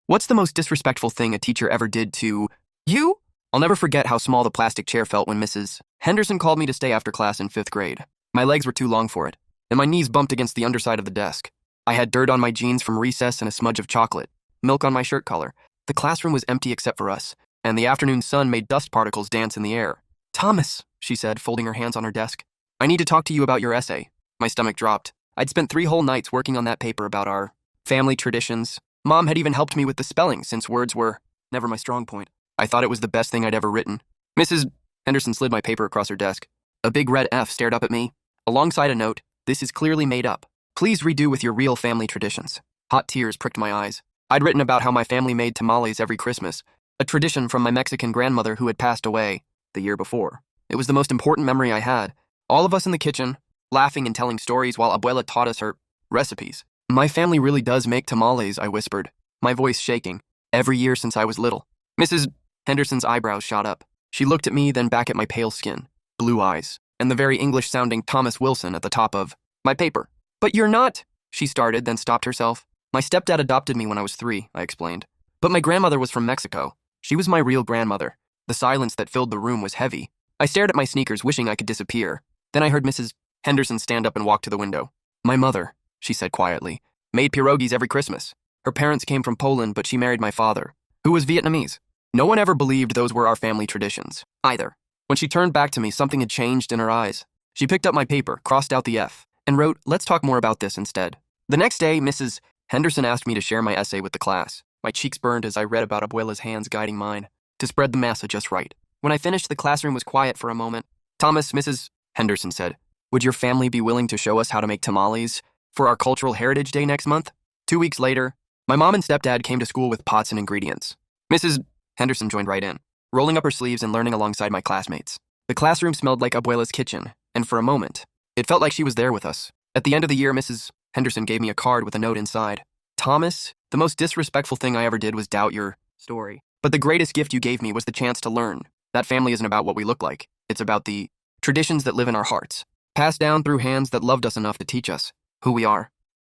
What's the most disrespectful thing a teacher ever did to you? I'll never forget how small the plastic chair felt when Mrs. Henderson called me to stay after class in 5th grade. My legs were too long for it, and my knees bumped against the underside of the desk. I had dirt on my jeans from recess and a smudge of chocolate, milk on my shirt collar. The classroom was empty except for us, and the afternoon sun made dust particles dance in the air. "Thomas," she said, folding her hands on her desk, "I need to talk to you about your essay." My stomach dropped. I'd spent 3 whole nights working on that paper about our family traditions. Mom had even helped me with the spelling since words were never my strong point. I thought it was the best thing I'd ever written. Mrs. Henderson slid my paper across her desk. A big red F stared up at me, alongside a note, "This is clearly made up. Please redo with your real family traditions." Hot tears pricked my eyes. I'd written about how my family made tamales every Christmas, a tradition from my Mexican grandmother who had passed away the year before. It was the most important memory I had. All of us in the kitchen, laughing and telling stories while Abuela taught us her recipes. "My family really does make tamales," I whispered, my voice shaking, "every year since I was little." Mrs. Henderson's eyebrows shot up. She looked at me, then back at my pale skin, blue eyes, and the very English-sounding Thomas Wilson at the top of my paper. "But you're not," she started, then stopped herself. "My stepdad adopted me when I was 3, I explained. "But my grandmother was from Mexico. She was my real grandmother." The silence that filled the room was heavy. I stared at my sneakers, wishing I could disappear. Then I heard Mrs. Henderson stand up and walk to the window. "My mother," she said quietly, "made pierogies every Christmas. Her parents came from Poland, but she married my father, who was Vietnamese. No one ever believed those were our family traditions, either." When she turned back to me, something had changed in her eyes. She picked up my paper, crossed out the F, and wrote, "Let's talk more about this instead." The next day, Mrs. Henderson asked me to share my essay with the class. My cheeks burned as I read about Abuela's hands guiding mine, to spread the massa just right. When I finished, the classroom was quiet for a moment. "Thomas," Mrs. Henderson said, "would your family be willing to show us how to make tamales for our Cultural Heritage Day next month?" 2 weeks later, my mom and stepdad came to school with pots and ingredients. Mrs. Henderson joined right in, rolling up her sleeves and learning alongside my classmates. The classroom smelled like Abuela's kitchen, and for a moment, it felt like she was there with us. At the end of the year, Mrs. Henderson gave me a card with a note inside. "Thomas, the most disrespectful thing I ever did was doubt your story. But the greatest gift you gave me was the chance to learn. That family isn't about what we look like. It's about the traditions that live in our hearts, passed down through hands that loved us enough to teach us who we are."